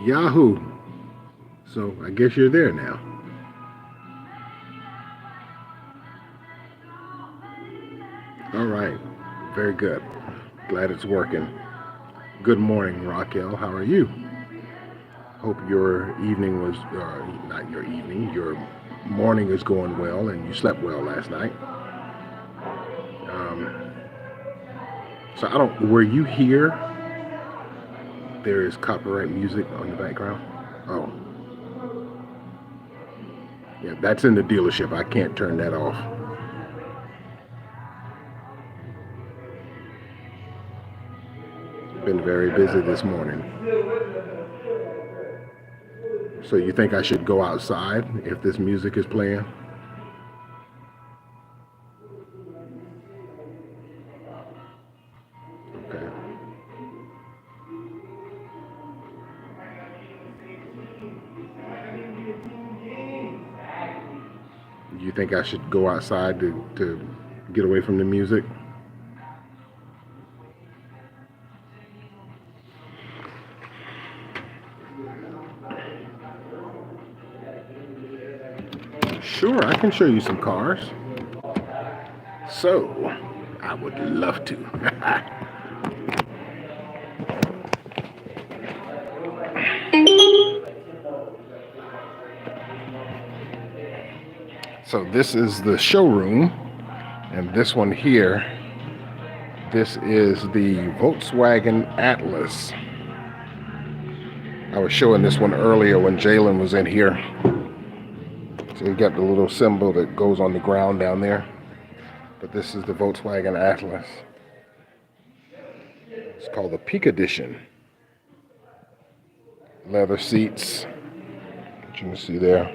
Yahoo. So I guess you're there now. All right. Very good. Glad it's working. Good morning, Raquel. How are you? Hope your evening was, not your evening, your morning is going well and you slept well last night. So I don't, were you here? There is copyright music on the background. Oh, yeah, that's in the dealership. I can't turn that off. Been very busy this morning. So you think I should go outside if this music is playing? Okay. You think I should go outside to get away from the music? Sure, I can show you some cars. So, I would love to. So this is the showroom, and this one here, this is the Volkswagen Atlas. I was showing this one earlier when Jalen was in here. So you got the little symbol that goes on the ground down there. But this is the Volkswagen Atlas. It's called the Peak Edition. Leather seats, that you can see there.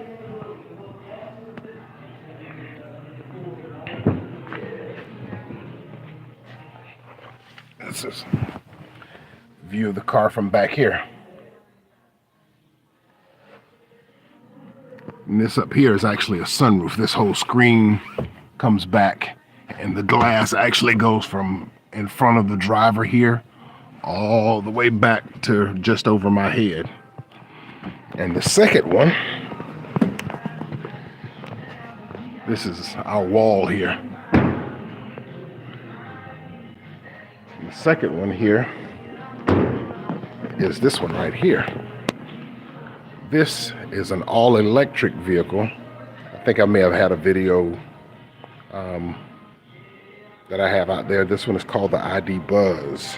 This is a view of the car from back here. And this up here is actually a sunroof. This whole screen comes back, and the glass actually goes from in front of the driver here all the way back to just over my head. And the second one, this is our wall here. And the second one here is this one right here. This is an all-electric vehicle. I think I may have had a video that I have out there. This one is called the ID Buzz.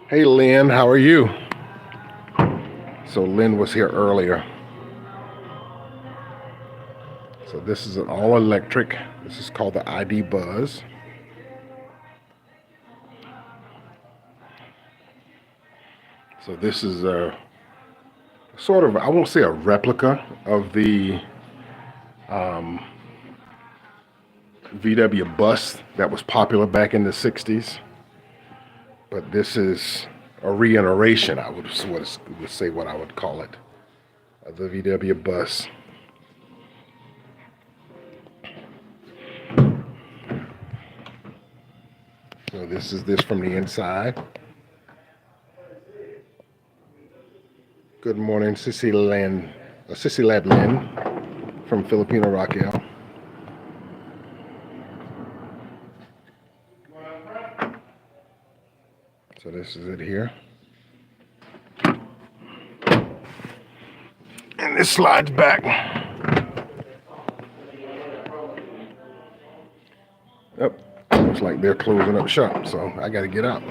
Hey Lynn, how are you? So Lynn was here earlier. So this is an all-electric. This is called the ID Buzz. So this is a sort of, I won't say a replica of the VW bus that was popular back in the 60s. But this is a reiteration, I would say what I would call it, of the VW bus. So this is this from the inside. Good morning, Sissy Lad Lynn from Filipino Raquel. So this is it here. And this slides back. Yep, looks like they're closing up shop, so I gotta get out.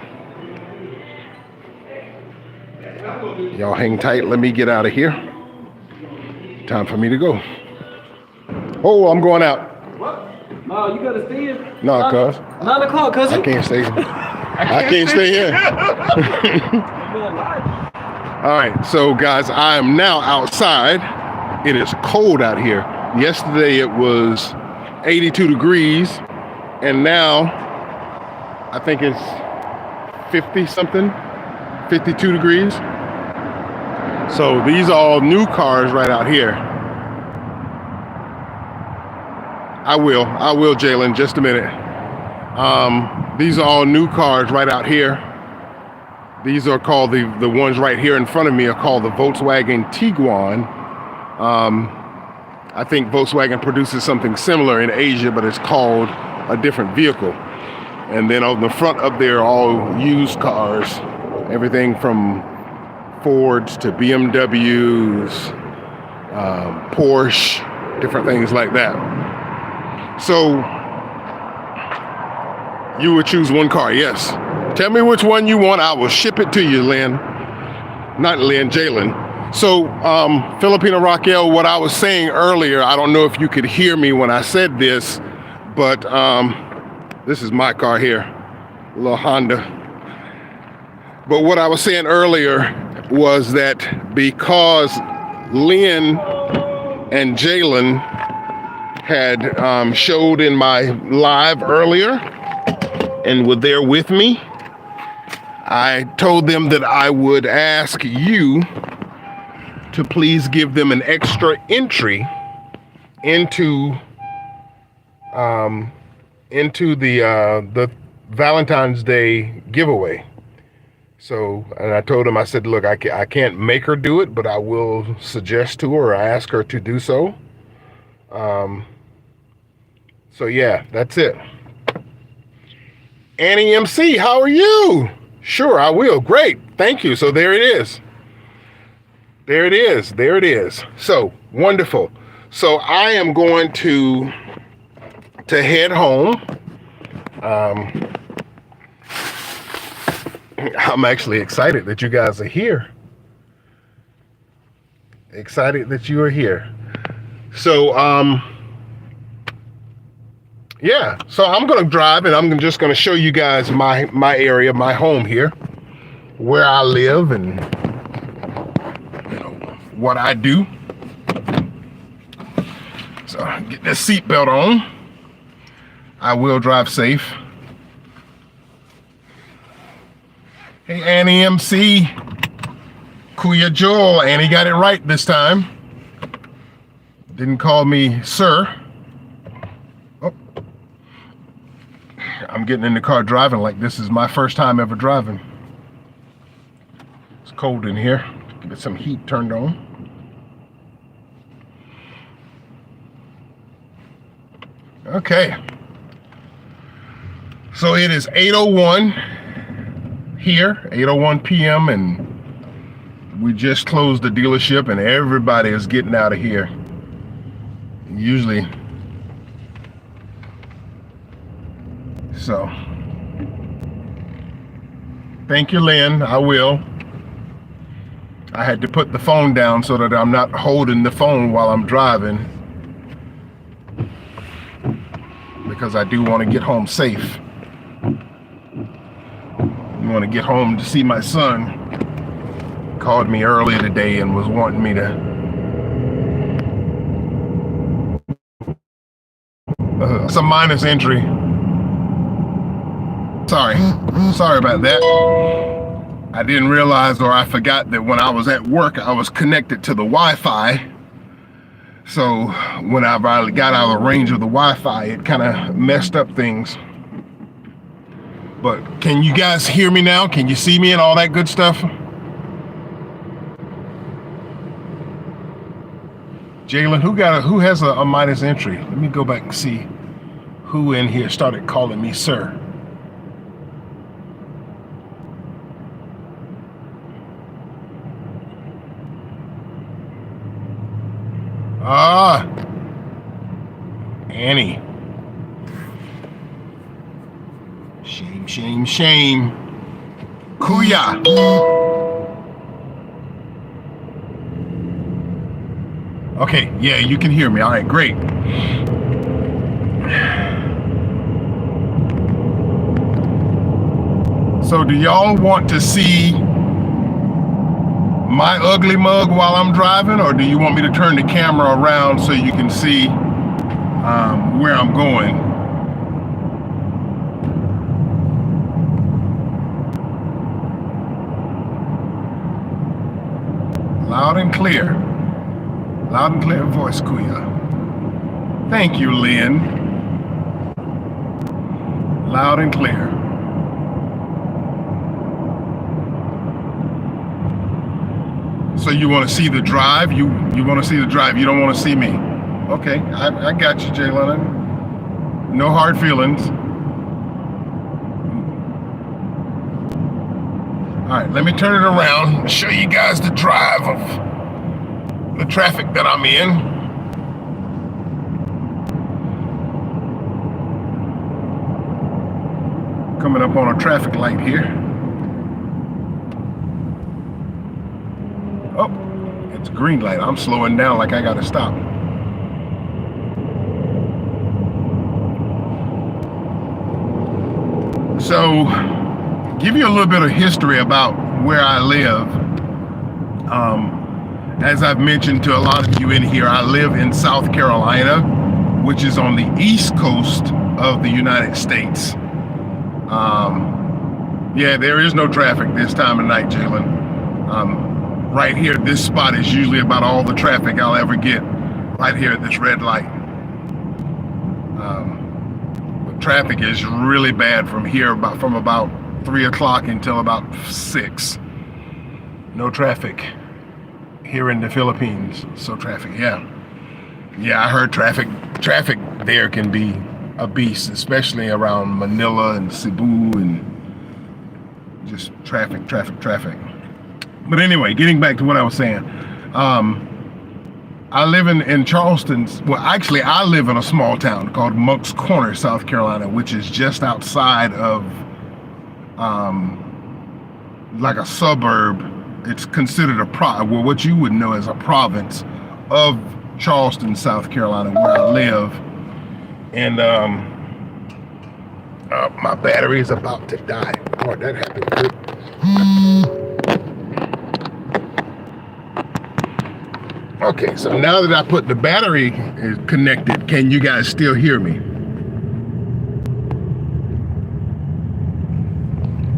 Y'all hang tight, let me get out of here. Time for me to go. Oh, I'm going out. What? No, you gotta stay in. No, cuz. 9 o'clock, cousin. I can't stay. I can't stay here. All right, so guys, I am now outside. It is cold out here. Yesterday it was 82 degrees, and now I think it's 50 something, 52 degrees. So these are all new cars right out here. I will, Jalen, just a minute. These are all new cars right out here. These are called the ones right here in front of me are called the Volkswagen Tiguan. I think Volkswagen produces something similar in Asia, but it's called a different vehicle. And then on the front up there, all used cars, everything from Fords to BMWs, Porsche, different things like that. So you would choose one car, yes. Tell me which one you want. I will ship it to you, Lynn. Not Lynn, Jalen. So, Filipina Raquel, what I was saying earlier, I don't know if you could hear me when I said this, but this is my car here, a little Honda. But what I was saying earlier was that because Lynn and Jalen had showed in my live earlier and were there with me, I told them that I would ask you to please give them an extra entry into the Valentine's Day giveaway. So, and I told them, I said, look, I can't make her do it, but I will suggest to her or ask her to do so. So yeah, that's it. Annie MC, how are you? Sure, I will. Great. Thank you. So there it is. There it is. There it is. So wonderful. So I am going to head home. I'm actually excited that you guys are here. Excited that you are here. So yeah, so I'm gonna drive and I'm just gonna show you guys my area, my home here, where I live and what I do. So get this seatbelt on. I will drive safe. Hey, Annie MC, Kuya Joel. Annie got it right this time. Didn't call me sir. Oh. I'm getting in the car driving like this is my first time ever driving. It's cold in here. Get some heat turned on. Okay. So it is 8:01 here, 8:01 p.m. and we just closed the dealership and everybody is getting out of here. Usually. So. Thank you, Lynn. I will. I had to put the phone down so that I'm not holding the phone while I'm driving, because I do want to get home safe. I want to get home to see my son. Called me earlier today and was wanting me to some minus entry. Sorry about that. I didn't realize, or I forgot that when I was at work, I was connected to the Wi-Fi. So whenever I got out of the range of the Wi-Fi, it kind of messed up things. But can you guys hear me now? Can you see me and all that good stuff? Jalen, who has a minus entry? Let me go back and see who in here started calling me sir. Annie. Shame, shame, shame. Kuya. Okay, yeah, you can hear me. All right, great. So do y'all want to see my ugly mug while I'm driving, or do you want me to turn the camera around so you can see where I'm going? Loud and clear. Loud and clear voice, Kuya. Thank you, Lynn. Loud and clear. So you want to see the drive? You want to see the drive. You don't want to see me. Okay, I got you, Jalen. No hard feelings. All right, let me turn it around and show you guys the drive of the traffic that I'm in. Coming up on a traffic light here. Oh, it's a green light. I'm slowing down like I gotta stop. So, give you a little bit of history about where I live. As I've mentioned to a lot of you in here, I live in South Carolina, which is on the east coast of the United States. Yeah, there is no traffic this time of night, Jalen. Right here, this spot is usually about all the traffic I'll ever get, right here at this red light. But traffic is really bad from here, from about 3 o'clock until about 6. No traffic here in the Philippines. So traffic, yeah. Yeah, I heard traffic there can be a beast, especially around Manila and Cebu and just traffic. But anyway, getting back to what I was saying. I live in Charleston. Well, actually, I live in a small town called Moncks Corner, South Carolina, which is just outside of like a suburb. It's considered what you would know as a province of Charleston, South Carolina, where I live. And my battery is about to die. Oh, that happened quick. Okay, so now that I put the battery connected, can you guys still hear me?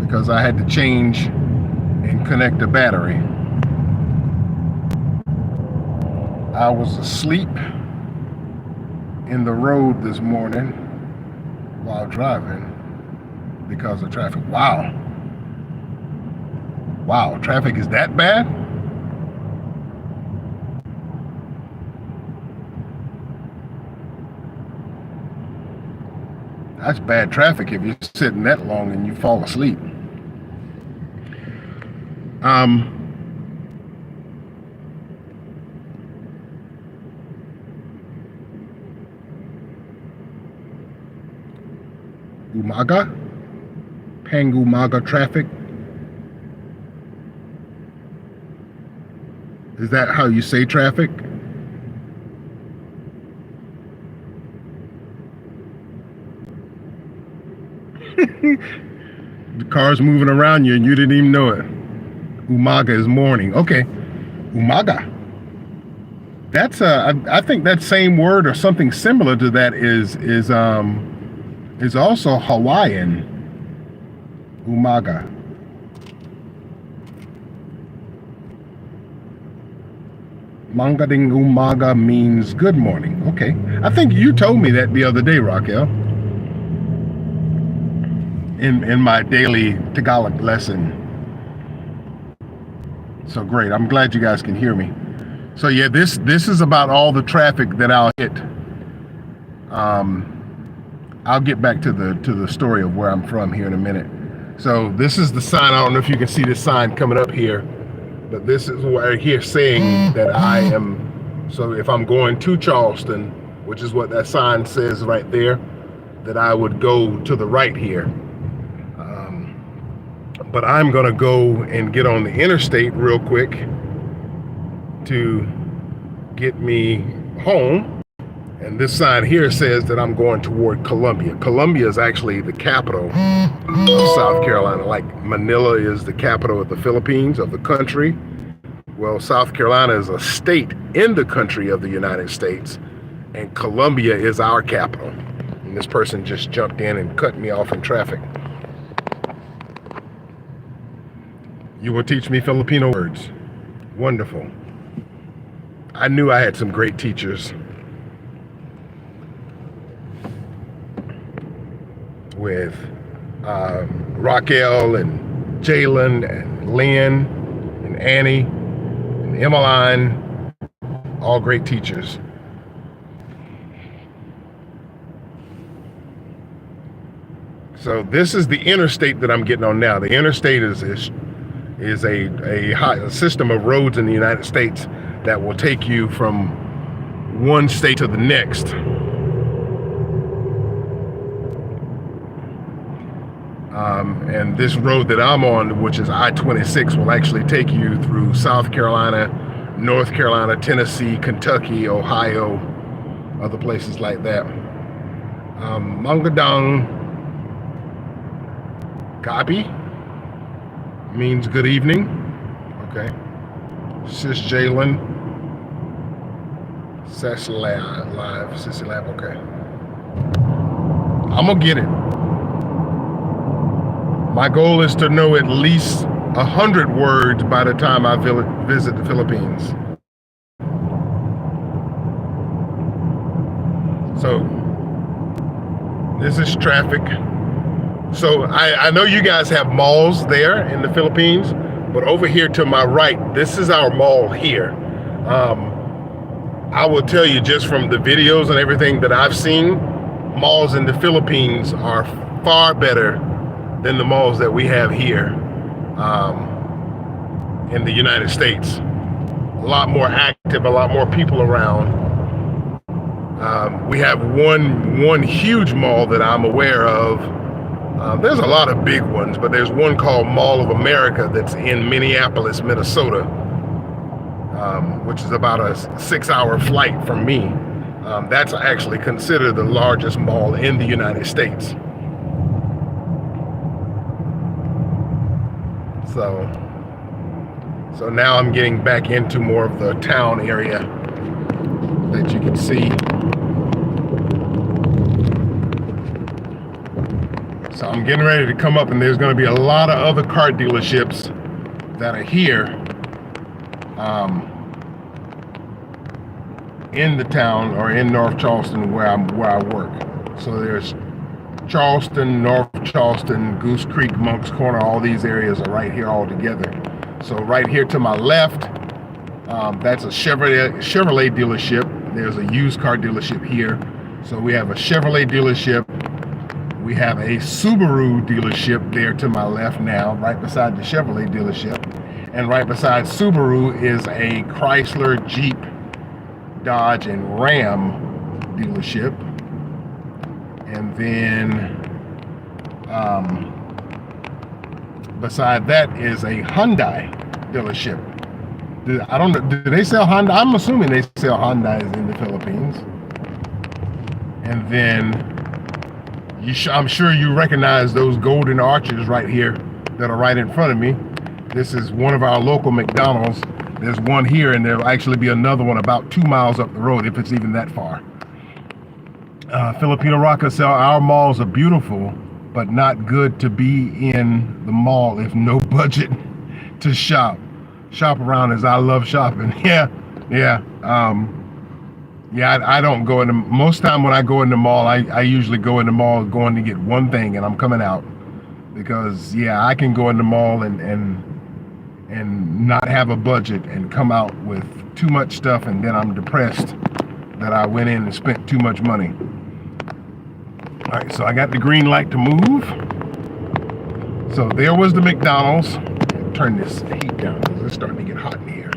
Because I had to change and connect the battery. I was asleep in the road this morning while driving because of traffic. Wow, traffic is that bad? That's bad traffic if you're sitting that long and you fall asleep. Umaga? Pangumaga traffic? Is that how you say traffic? The car's moving around you and you didn't even know it. Umaga is morning. Okay, Umaga. That's I think that same word or something similar to that is also Hawaiian. Umaga. Mangading umaga means good morning. Okay, I think you told me that the other day, Raquel. In my daily Tagalog lesson. So great. I'm glad you guys can hear me. So yeah, this is about all the traffic that I'll hit. I'll get back to the story of where I'm from here in a minute. So this is the sign. I don't know if you can see this sign coming up here, but this is right here saying that I am. So if I'm going to Charleston, which is what that sign says right there, that I would go to the right here. But I'm gonna go and get on the interstate real quick to get me home. And this sign here says that I'm going toward Columbia. Columbia is actually the capital of South Carolina, like Manila is the capital of the Philippines, of the country. Well, South Carolina is a state in the country of the United States, and Columbia is our capital. And this person just jumped in and cut me off in traffic. You will teach me Filipino words. Wonderful. I knew I had some great teachers. With Raquel and Jalen and Lynn and Annie and Emmeline, all great teachers. So this is the interstate that I'm getting on now. The interstate is a system of roads in the United States that will take you from one state to the next. And this road that I'm on, which is I-26, will actually take you through South Carolina, North Carolina, Tennessee, Kentucky, Ohio, other places like that. Mangadang Gabi means good evening. Okay. Sis Jalen. Sissy Lab, okay. I'm gonna get it. My goal is to know at least 100 words by the time I visit the Philippines. So, this is traffic. So, I know you guys have malls there in the Philippines, but over here to my right, this is our mall here. I will tell you just from the videos and everything that I've seen, malls in the Philippines are far better than the malls that we have here in the United States. A lot more active, a lot more people around. We have one huge mall that I'm aware of. There's a lot of big ones, but there's one called Mall of America that's in Minneapolis, Minnesota, which is about a 6-hour flight from me. That's actually considered the largest mall in the United States. So now I'm getting back into more of the town area that you can see. So I'm getting ready to come up, and there's going to be a lot of other car dealerships that are here in the town or in North Charleston where I work. So there's Charleston, North Charleston, Goose Creek, Moncks Corner, all these areas are right here all together. So right here to my left, that's a Chevrolet dealership. There's a used car dealership here. So we have a Chevrolet dealership. We have a Subaru dealership there to my left now, right beside the Chevrolet dealership. And right beside Subaru is a Chrysler, Jeep, Dodge, and Ram dealership. And then beside that is a Hyundai dealership. I don't know, do they sell Hyundai? I'm assuming they sell Hyundais in the Philippines. And then I'm sure you recognize those golden arches right here that are right in front of me. This is one of our local McDonald's. There's one here, and there'll actually be another one about 2 miles up the road, if it's even that far. Filipino Rocker said our malls are beautiful, but not good to be in the mall if no budget to shop. Shop around as I love shopping. Yeah. I don't go in the, most time when I go in the mall, I usually go in the mall going to get one thing and I'm coming out. Because I can go in the mall and not have a budget and come out with too much stuff, and then I'm depressed that I went in and spent too much money. All right, so I got the green light to move. So there was the McDonald's. Turn this heat down because it's starting to get hot in here.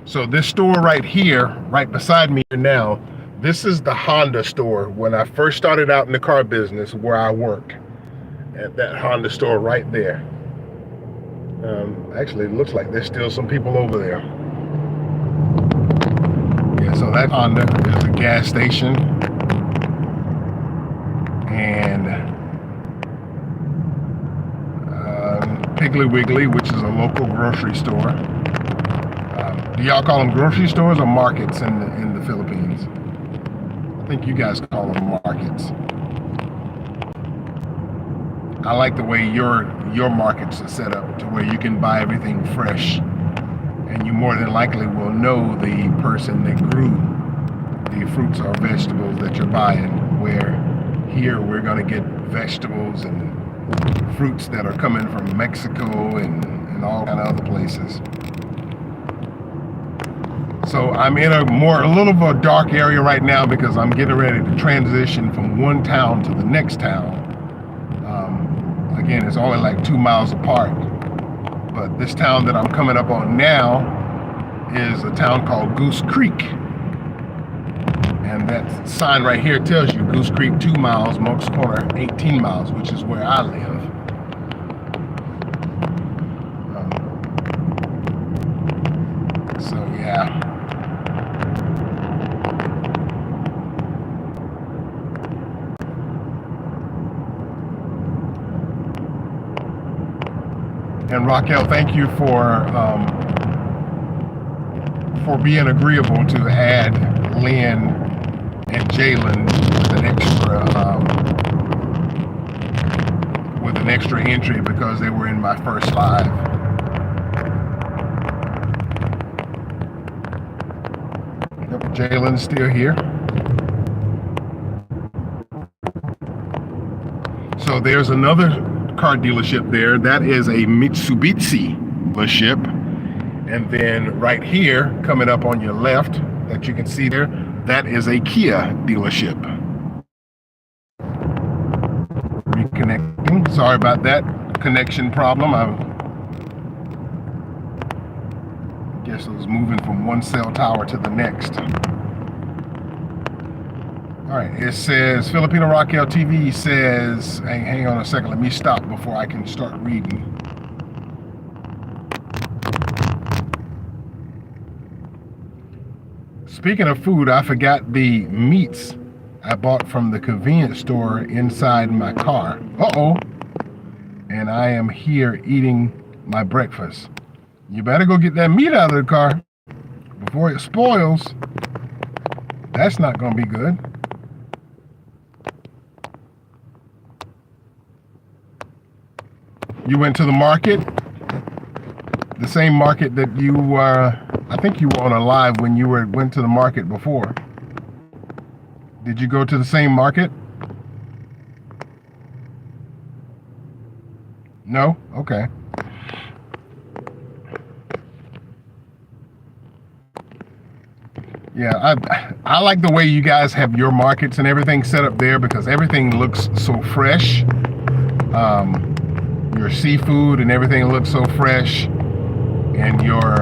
So this store right here, right beside me here now, this is the Honda store. When I first started out in the car business where I worked, at that Honda store right there. Actually, it looks like there's still some people over there. Yeah, so that Honda is a gas station. And Piggly Wiggly, which is a local grocery store. Do y'all call them grocery stores or markets in the Philippines? I think you guys call them markets. I like the way your markets are set up to where you can buy everything fresh, and you more than likely will know the person that grew the fruits or vegetables that you're buying, where here we're going to get vegetables and fruits that are coming from Mexico and all kind of other places. So I'm in a little of a dark area right now because I'm getting ready to transition from one town to the next town. Again, it's only like 2 miles apart. But this town that I'm coming up on now is a town called Goose Creek. And that sign right here tells you Goose Creek 2 miles, Moncks Corner 18 miles, which is where I live. So yeah. And Raquel, thank you for being agreeable to add Lynn and Jalen with an extra entry because they were in my first live. Yep, Jalen's still here. So there's another car dealership there. That is a Mitsubishi dealership. And then right here, coming up on your left, that you can see there, that is a Kia dealership. Reconnecting. Sorry about that connection problem. I guess it was moving from one cell tower to the next. All right, it says, Filipino Raquel TV says, hang on a second, let me stop before I can start reading. Speaking of food, I forgot the meats I bought from the convenience store inside my car. Uh-oh. And I am here eating my breakfast. You better go get that meat out of the car before it spoils. That's not going to be good. You went to the market, the same market that you I think you were on a live when you went to the market before. Did you go to the same market? No? Okay. Yeah, I like the way you guys have your markets and everything set up there because everything looks so fresh. Your seafood and everything looks so fresh, and your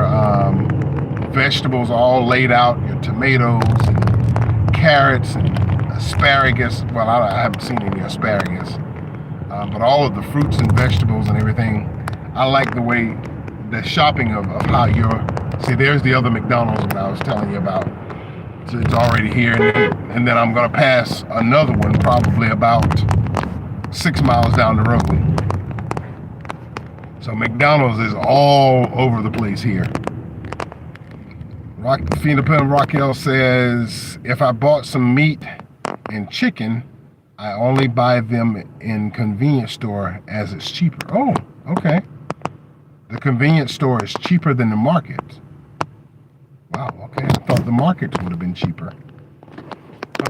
vegetables all laid out, your tomatoes and carrots and asparagus. Well, I haven't seen any asparagus, but all of the fruits and vegetables and everything. I like the way the shopping of how you're. See, there's the other McDonald's that I was telling you about. So it's already here, and then I'm gonna pass another one probably about 6 miles down the road. So McDonald's is all over the place here. Filipino Raquel says, if I bought some meat and chicken, I only buy them in convenience store as it's cheaper. Oh, okay. The convenience store is cheaper than the market. Wow, okay. I thought the markets would have been cheaper.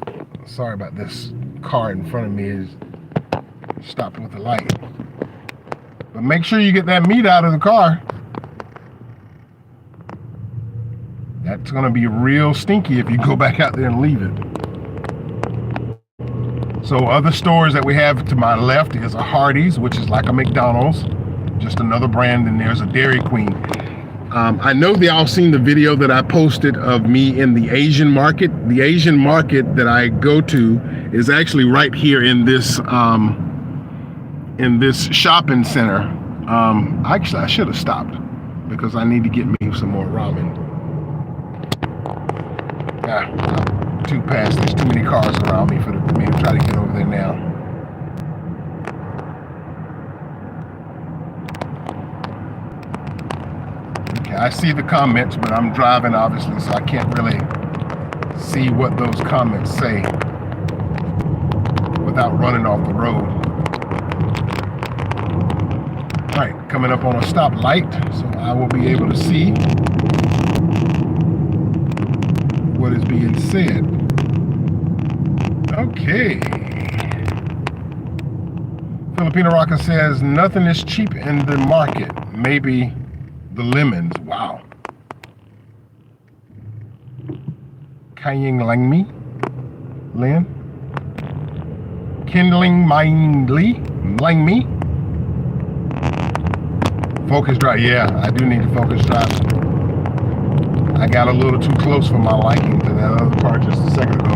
Oh, sorry about this car in front of me is stopped with the light. But make sure you get that meat out of the car. That's going to be real stinky if you go back out there and leave it. So other stores that we have to my left is a Hardee's, which is like a McDonald's, just another brand, and there's a Dairy Queen. I know they all seen the video that I posted of me in the Asian market. The Asian market that I go to is actually right here in this shopping center. Actually, I should have stopped because I need to get me some more ramen. Too past. There's too many cars around me for me to try to get over there now. Okay, I see the comments, but I'm driving obviously, so I can't really see what those comments say without running off the road. All right, coming up on a stoplight, so I will be able to see what is being said. Okay. Filipino Rocker says, nothing is cheap in the market. Maybe the lemons. Wow. Kaying Langmi, Lynn, Kindling Mindly, Langmi. Focus drive, yeah, I do need to focus drive. I got a little too close for my liking to that other part just a second ago.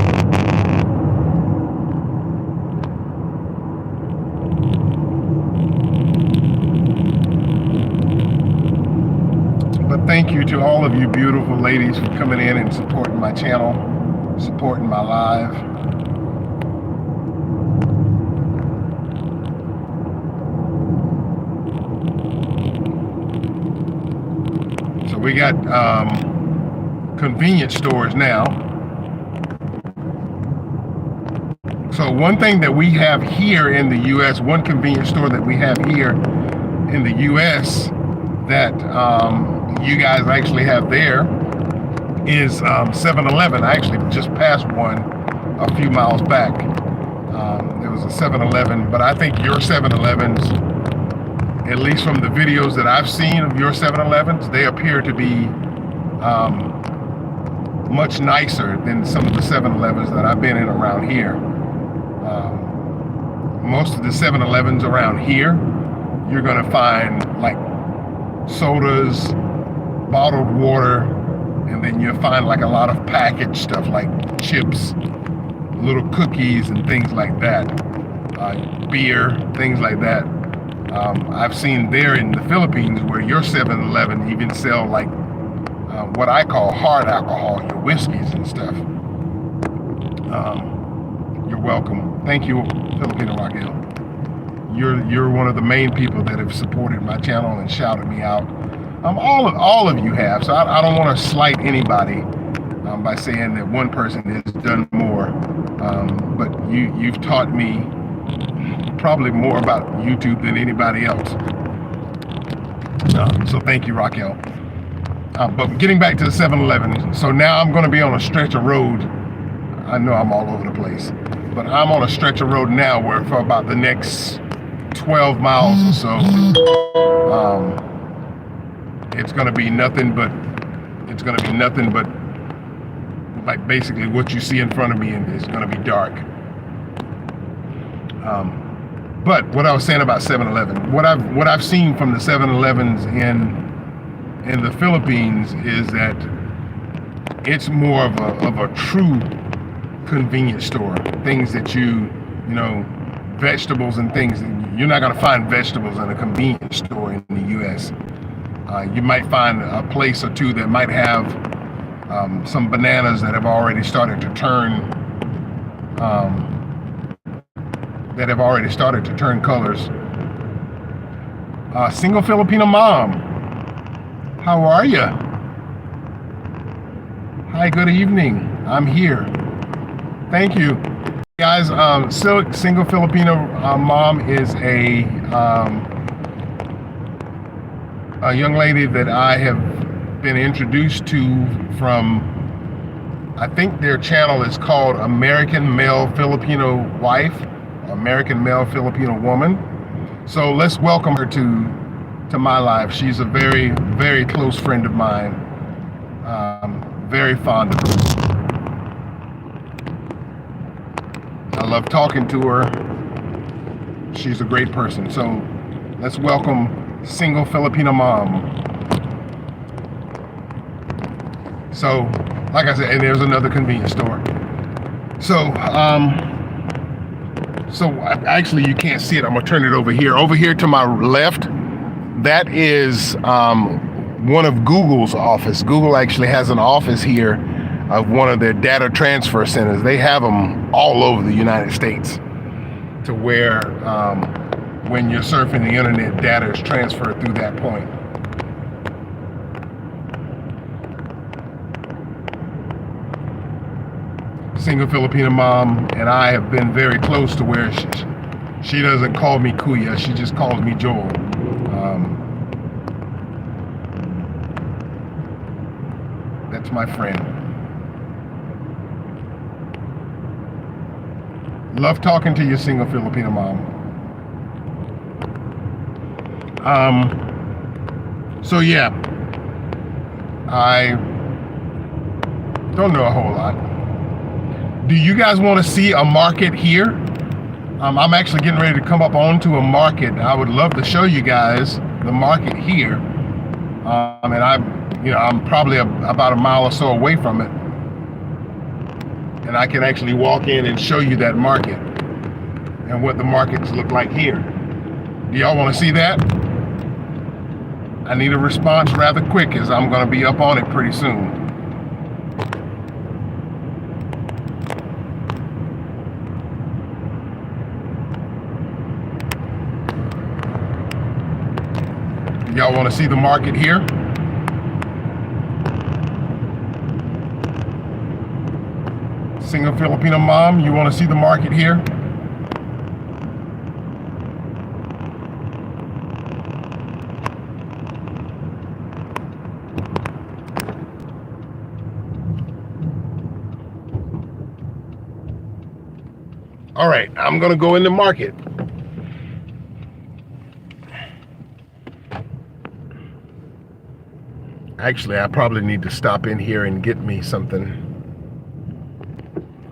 But thank you to all of you beautiful ladies for coming in and supporting my channel, supporting my live. So we got convenience stores now. So one thing that we have here in the U.S., one convenience store that we have here in the U.S. that you guys actually have there is 7-Eleven. I actually just passed one a few miles back. There was a 7-Eleven, but I think your 7-Elevens, at least from the videos that I've seen of your 7-Elevens, they appear to be much nicer than some of the 7-Elevens that I've been in around here. Most of the 7-Elevens around here, you're gonna find like sodas, bottled water, and then you'll find like a lot of packaged stuff like chips, little cookies and things like that, beer, things like that. I've seen there in the Philippines where your 7-Eleven even sell like what I call hard alcohol, your whiskeys and stuff. You're welcome. Thank you, Filipino Raquel. You're one of the main people that have supported my channel and shouted me out. All of you have, so I don't want to slight anybody by saying that one person has done more. But you've taught me probably more about YouTube than anybody else. So thank you, Raquel. But getting back to the 7-Eleven, so now I'm going to be on a stretch of road. I know I'm all over the place, but I'm on a stretch of road now where for about the next 12 miles or so, it's going to be nothing but like basically what you see in front of me, and it's going to be dark. But what I was saying about 7-Eleven, what I've seen from the 7-Elevens in the Philippines is that it's more of a true convenience store. Things that you know, vegetables and things. You're not going to find vegetables in a convenience store in the U.S. You might find a place or two that might have some bananas that have already started to turn colors. Single Filipino mom, how are you? Hi, good evening. I'm here. Thank you, guys. Single Filipino mom is a young lady that I have been introduced to from, I think their channel is called American Male Filipino Wife, American Male Filipino Woman. So let's welcome her to my life. She's a very, very close friend of mine. Very fond of her. I love talking to her. She's a great person. So let's welcome Single Filipino mom. So, like I said, and there's another convenience store. So, actually you can't see it. I'm gonna turn it over here. Over here to my left, that is one of Google's office. Google actually has an office here of one of their data transfer centers. They have them all over the United States to where when you're surfing the internet, data is transferred through that point. Single Filipino mom and I have been very close to where she doesn't call me Kuya, she just calls me Joel. That's my friend. Love talking to you, Single Filipino mom. So yeah, I don't know a whole lot. do you guys want to see a market here? I'm actually getting ready to come up onto a market. I would love to show you guys the market here. And I'm probably about a mile or so away from it. And I can actually walk in and show you that market and what the markets look like here. Do y'all want to see that? I need a response rather quick as I'm going to be up on it pretty soon. Y'all want to see the market here? Single Filipino mom, you want to see the market here? All right, I'm gonna go in the market. Actually, I probably need to stop in here and get me something.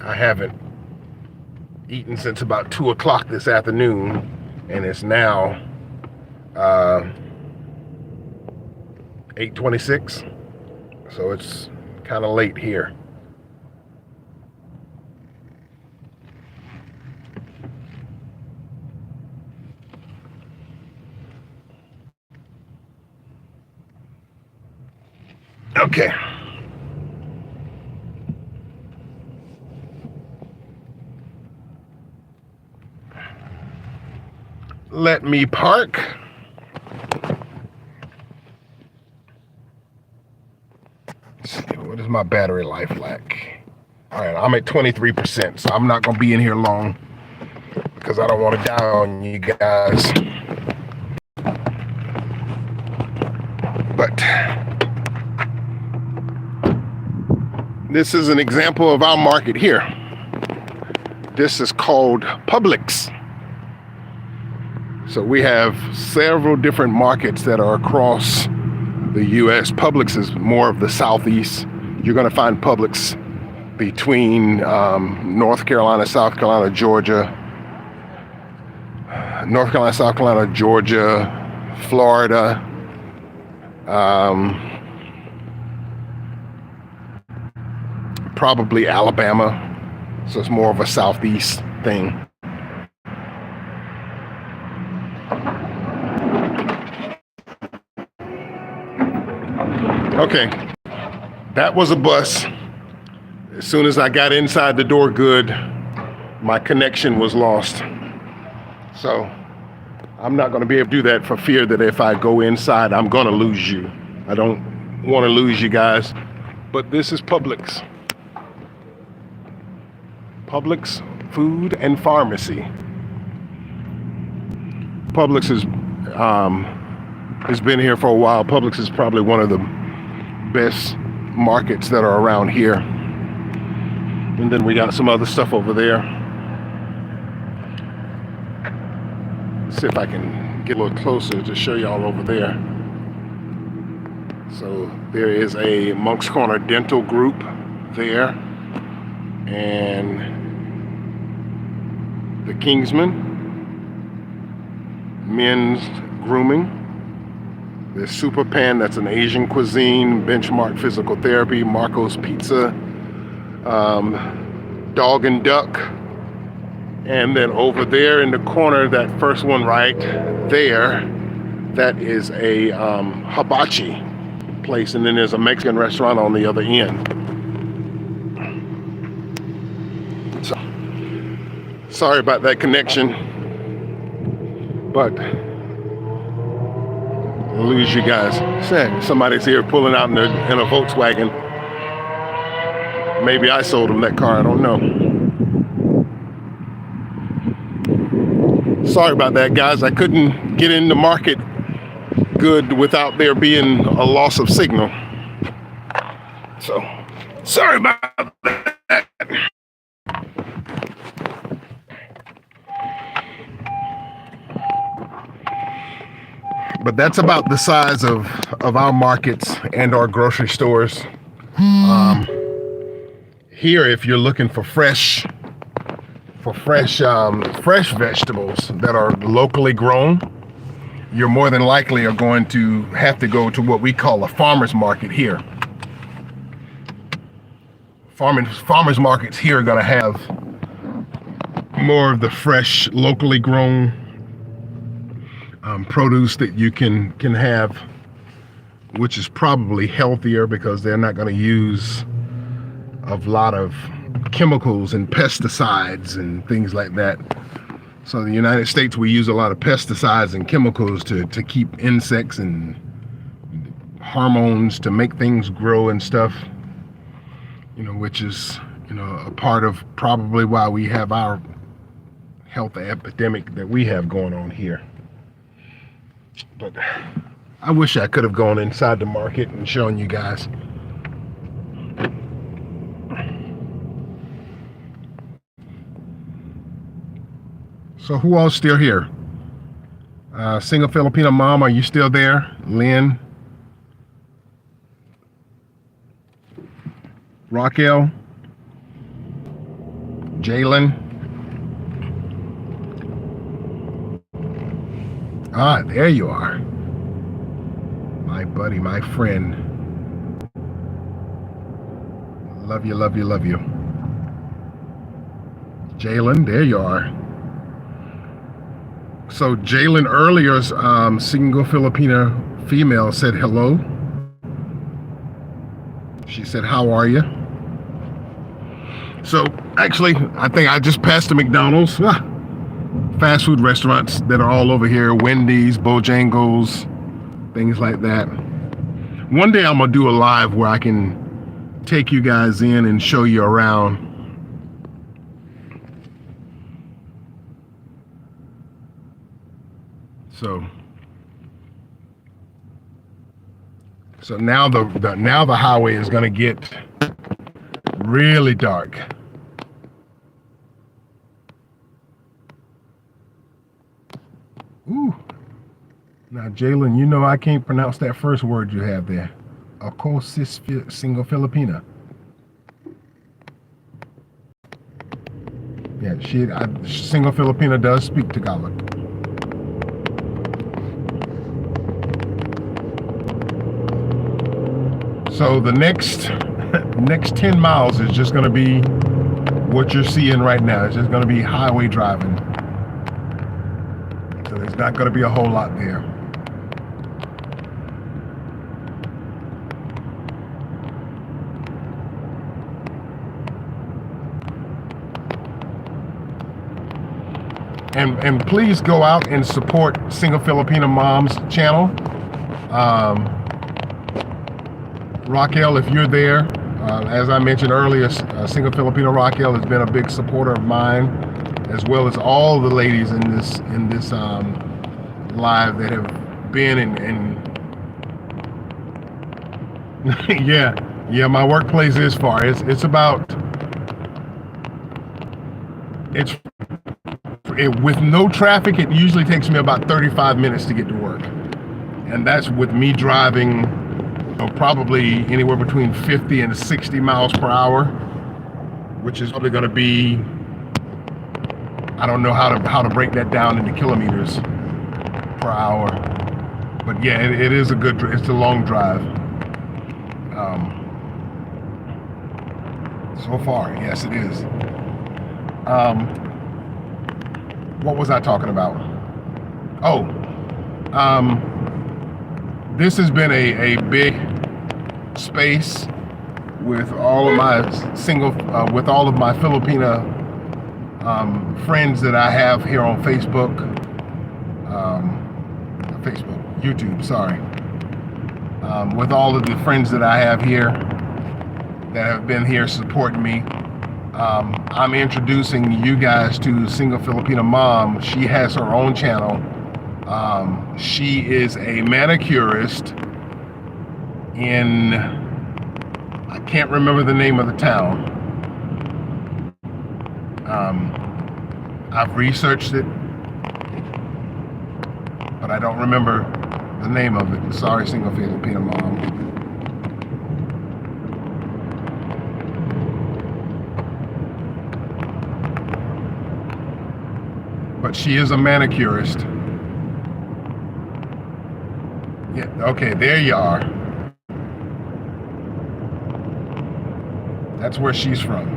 I haven't eaten since about 2 o'clock this afternoon, and it's now 8:26, so it's kind of late here. Okay. Let me park. Let's see, what is my battery life like? All right, I'm at 23%, so I'm not gonna be in here long because I don't want to die on you guys. But this is an example of our market here. This is called Publix. So we have several different markets that are across the U.S. Publix is more of the southeast. You're going to find Publix between North Carolina, South Carolina, Georgia, Florida, probably Alabama. So it's more of a southeast thing. Okay, that was a bus. As soon as I got inside the door good, my connection was lost. So I'm not going to be able to do that for fear that if I go inside, I'm going to lose you. I don't want to lose you guys. But this is Publix. Publix Food and Pharmacy. Publix has been here for a while. Publix is probably one of the best markets that are around here. And then we got some other stuff over there. Let's see if I can get a little closer to show y'all over there. So there is a Moncks Corner Dental Group there, and the Kingsman Men's Grooming. There's Super Pan, that's an Asian cuisine. Benchmark Physical Therapy, Marco's Pizza, Dog and Duck. And then over there in the corner, that first one right there, that is a hibachi place. And then there's a Mexican restaurant on the other end. So, sorry about that connection, but I'll lose you guys. Somebody's here pulling out in a Volkswagen. Maybe I sold them that car, I don't know. Sorry about that, guys. I couldn't get in the market good without there being a loss of signal. So, sorry about that. But that's about the size of our markets and our grocery stores. here, if you're looking for fresh vegetables that are locally grown, you're more than likely are going to have to go to what we call a farmer's market here. Farmers markets here are going to have more of the fresh, locally grown produce that you can have, which is probably healthier because they're not going to use a lot of chemicals and pesticides and things like that. So in the United States, we use a lot of pesticides and chemicals to keep insects and hormones to make things grow and stuff, which is, a part of probably why we have our health epidemic that we have going on here. But I wish I could have gone inside the market and shown you guys. So who all's still here? Single Filipino mom, are you still there? Lynn? Raquel? Jalen? Ah, there you are. My buddy, my friend. Love you, love you, love you. Jalen, there you are. So Jalen earlier, single Filipina female, said hello. She said, how are you? So actually, I think I just passed the McDonald's. Fast food restaurants that are all over here, Wendy's, Bojangles, things like that. One day I'm gonna do a live where I can take you guys in and show you around. So now the highway is gonna get really dark. Ooh. Now, Jalen, I can't pronounce that first word you have there. Ako single Filipina. Yeah, single Filipina does speak Tagalog. So the next 10 miles is just going to be what you're seeing right now. It's just going to be highway driving. So there's not going to be a whole lot there. And please go out and support Single Filipina Mom's channel. Raquel, if you're there, as I mentioned earlier, Single Filipino Raquel has been a big supporter of mine, as well as all the ladies in this live that have been and yeah, my workplace is far. With no traffic, it usually takes me about 35 minutes to get to work, and that's with me driving probably anywhere between 50 and 60 miles per hour, which is probably going to be, I don't know how to break that down into kilometers per hour, but yeah, it is it's a long drive. So far, yes, it is. What was I talking about? This has been a big space with all of my with all of my Filipina friends that I have here on YouTube, sorry. With all of the friends that I have here that have been here supporting me. I'm introducing you guys to Single Filipina Mom. She has her own channel. She is a manicurist in, I can't remember the name of the town. I've researched it, but I don't remember the name of it. Sorry, Single Filipina Mom. but she is a manicurist. Yeah, okay, there you are. That's where she's from.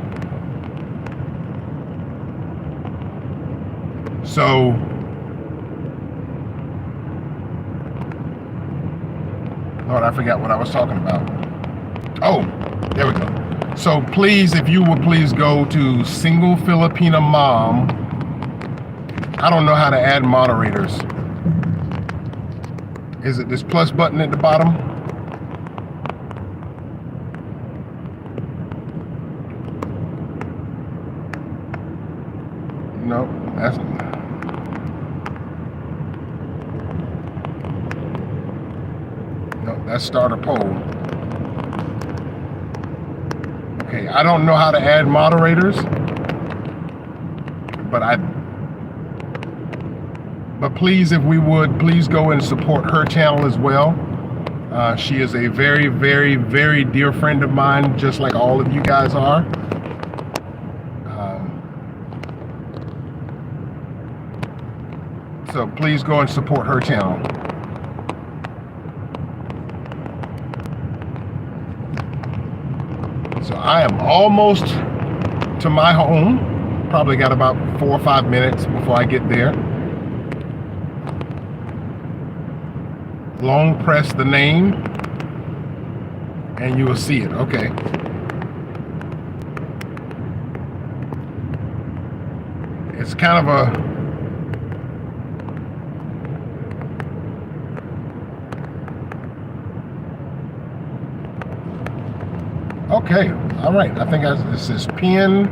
So, Lord, I forgot what I was talking about. Oh, there we go. So please, if you would please go to Single Filipina Mom. I don't know how to add moderators. Is it this plus button at the bottom? No, that's start a poll. Okay, I don't know how to add moderators, but please, if we would, please go and support her channel as well. She is a very, very, very dear friend of mine, just like all of you guys are. So please go and support her channel. So I am almost to my home. Probably got about 4 or 5 minutes before I get there. Long press the name and you will see it. Okay. It's kind of a okay, all right. I think this is pin,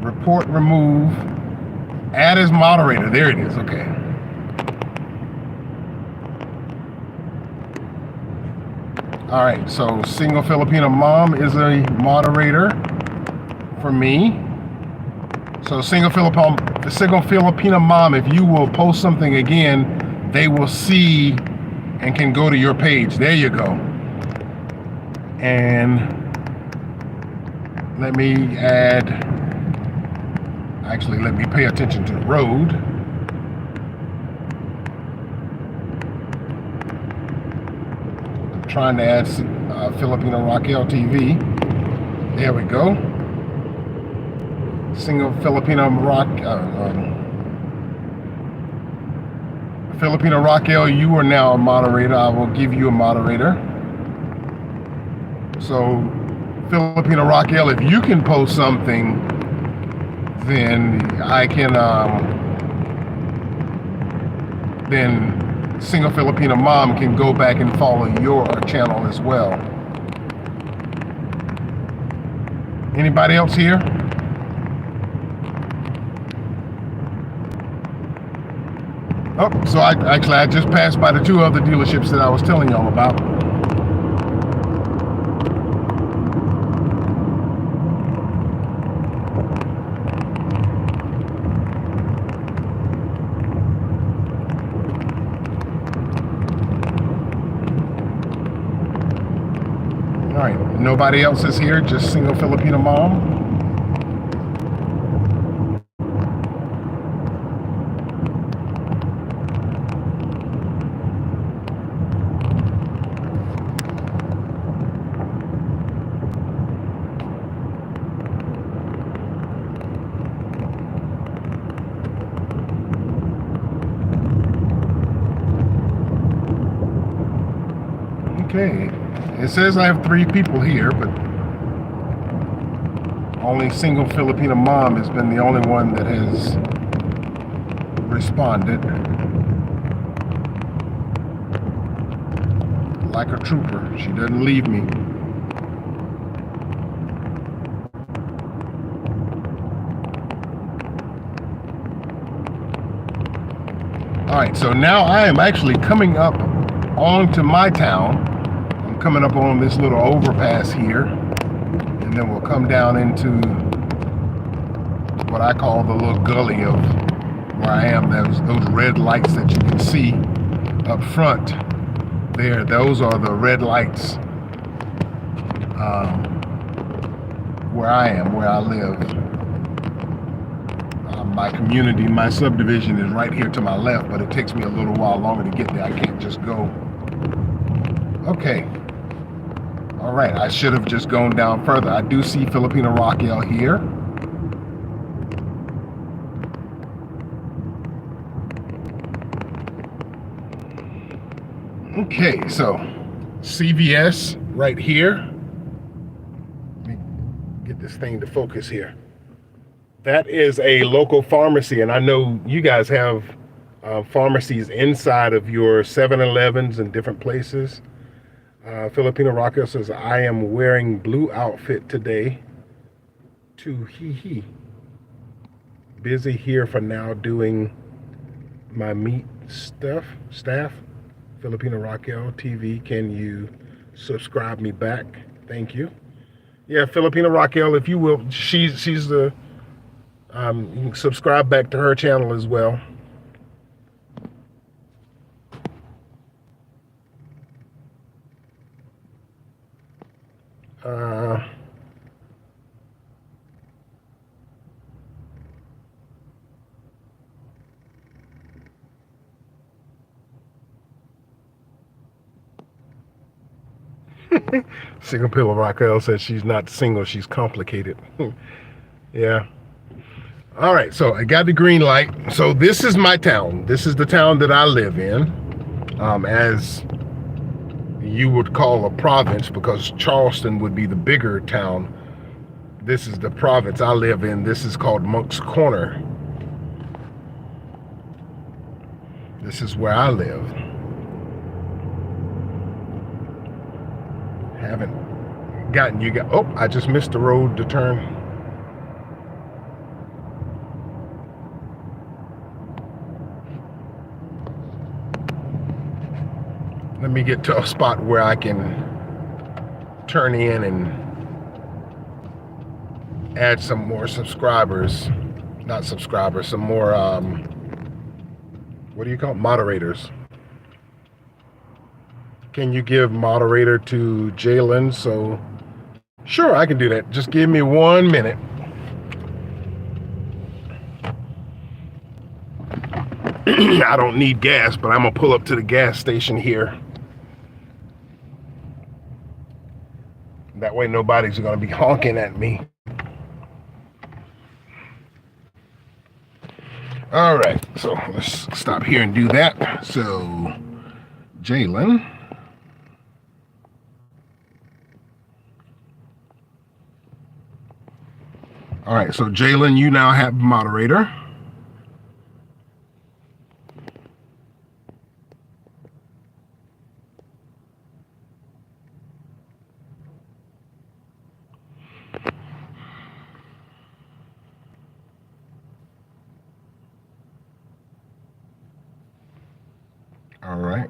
report, remove, add as moderator. There it is. Okay. All right. So Single Filipina Mom is a moderator for me. So Single Filipina Mom, if you will post something again, they will see and can go to your page. There you go. And let me pay attention to the road. I'm trying to add Filipina Raquel TV. There we go. Single Filipina Filipina Raquel, you are now a moderator. I will give you a moderator. So, Filipina Raquel, if you can post something, then I can, then Single Filipina Mom can go back and follow your channel as well. Anybody else here? Oh, so I just passed by the 2 other dealerships that I was telling y'all about. All right, nobody else is here, just Single Filipina Mom. Okay, it says I have 3 people here, but only Single Filipina Mom has been the only one that has responded. Like a trooper, she doesn't leave me. All right, so now I am actually coming up onto my town. Coming up on this little overpass here, and then we'll come down into what I call the little gully of where I am. Those red lights that you can see up front there, those are the red lights where I am, where I live. My community, my subdivision is right here to my left, but it takes me a little while longer to get there. I can't just go. Okay. All right, I should have just gone down further. I do see Filipina Raquel here. Okay, so CVS right here. Let me get this thing to focus here. That is a local pharmacy, and I know you guys have pharmacies inside of your 7-Elevens and different places. Filipina Raquel says, I am wearing blue outfit today. To hee. Busy here for now doing my meat staff. Filipina Raquel TV, can you subscribe me back? Thank you. Yeah, Filipina Raquel, if you will, she's the you can subscribe back to her channel as well. Single Pillow Raquel says she's not single, she's complicated. Yeah. All right, so I got the green light. So this is my town. This is the town that I live in, as you would call a province, because Charleston would be the bigger town. This is the province I live in. This is called Moncks Corner. This is where I live. Haven't gotten you guys. Oh, I just missed the road to turn. Let me get to a spot where I can turn in and add some more subscribers. Not subscribers, some more, what do you call it? Moderators. Can you give moderator to Jalen? So, sure, I can do that. Just give me 1 minute. I don't need gas, but I'm gonna pull up to the gas station here. That way nobody's gonna be honking at me. All right, so let's stop here and do that. So, Jalen. All right, so Jalen, you now have moderator. All right.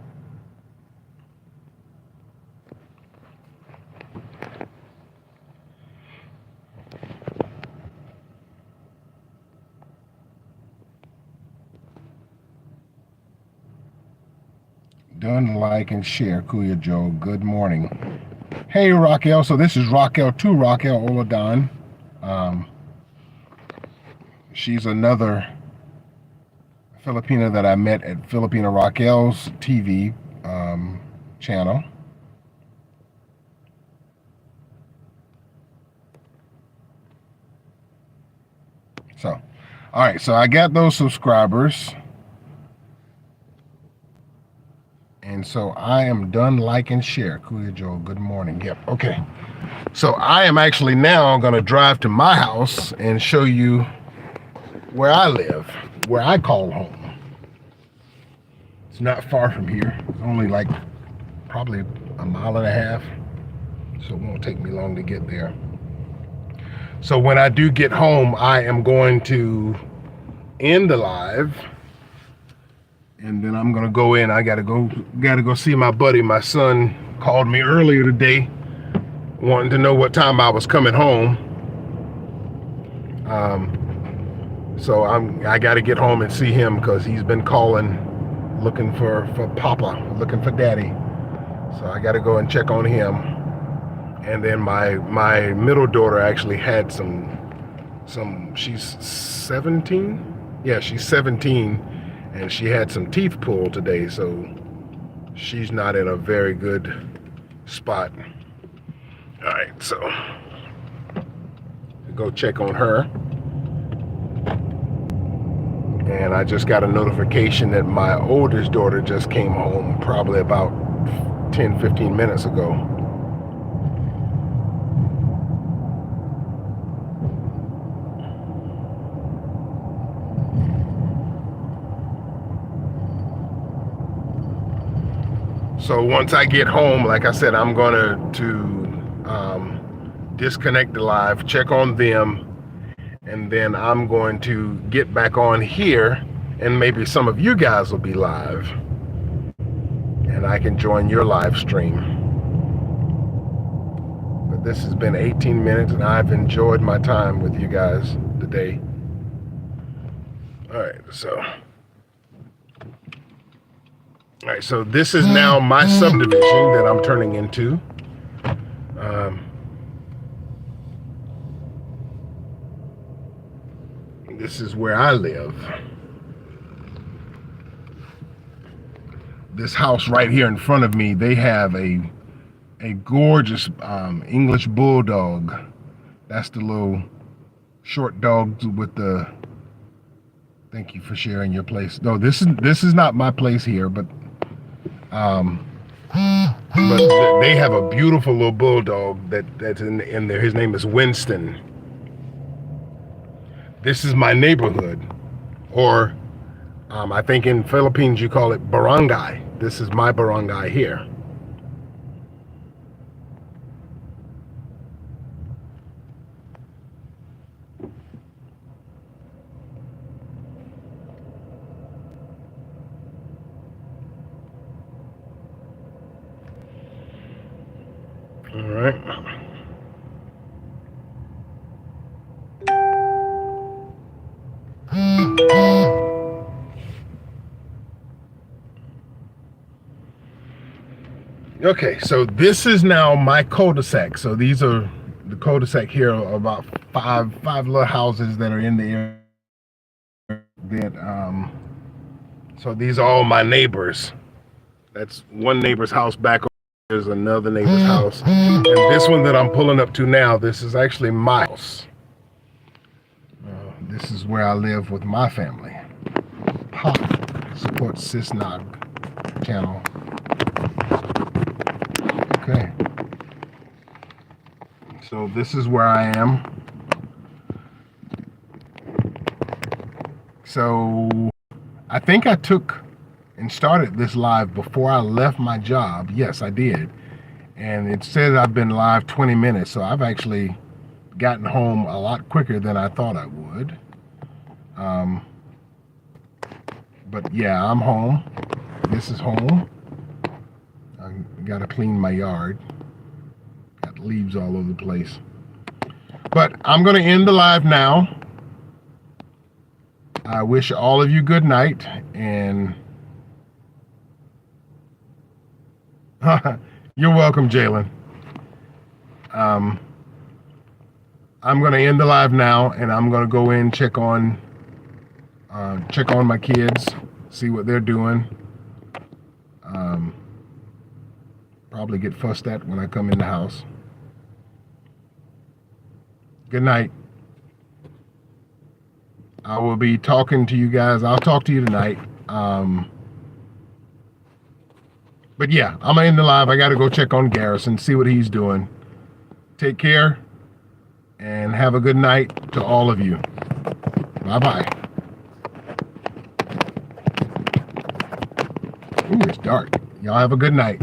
Done, like, and share. Kuya Joe, good morning. Hey, Raquel. So this is Raquel to Raquel Oladan. She's another Filipina that I met at Filipina Raquel's TV channel. So, all right. So I got those subscribers. And so I am done, like, and share. Kuya Joe, good morning. Yep, okay. So I am actually now going to drive to my house and show you where I live, where I call home. It's not far from here. It's only like probably a mile and a half. So it won't take me long to get there. So when I do get home, I am going to end the live. And then I'm gonna go in. I gotta go see my buddy. My son called me earlier today, wanting to know what time I was coming home. So I gotta get home and see him because he's been calling, looking for Papa, looking for Daddy. So I gotta go and check on him. And then my middle daughter actually had some. She's 17. Yeah, she's 17, and she had some teeth pulled today, so she's not in a very good spot. All right, so go check on her. And I just got a notification that my oldest daughter just came home probably about 10-15 minutes ago. So once I get home, like I said, I'm gonna disconnect the live, check on them, and then I'm going to get back on here, and maybe some of you guys will be live, and I can join your live stream. But this has been 18 minutes, and I've enjoyed my time with you guys today. All right, so this is now my subdivision that I'm turning into. This is where I live. This house right here in front of me, they have a gorgeous English bulldog. That's the little short dog with the. Thank you for sharing your place. No, this is not my place here, but they have a beautiful little bulldog that's in there. His name is Winston. This is my neighborhood, or I think in Philippines you call it barangay. This is my barangay here. All right. Okay, so this is now my cul-de-sac. So these are the cul-de-sac here are about five little houses that are in the area. So these are all my neighbors. That's one neighbor's house back. There's another neighbor's house. And this one that I'm pulling up to now, this is actually my house. This is where I live with my family. Pop support Cisnog channel. Okay. So this is where I am. So I think I took and started this live before I left my job. Yes, I did. And it said I've been live 20 minutes. So I've actually gotten home a lot quicker than I thought I would. But yeah, I'm home. This is home. I gotta clean my yard. Got leaves all over the place. But I'm gonna end the live now. I wish all of you good night, and you're welcome, Jalen. I'm gonna end the live now, and I'm gonna go in, check on my kids, see what they're doing. Probably get fussed at when I come in the house. Good night. I will be talking to you guys. I'll talk to you tonight. But yeah, I'm gonna end the live. I gotta go check on Garrison, see what he's doing. Take care, and have a good night to all of you. Bye-bye. Ooh, it's dark. Y'all have a good night.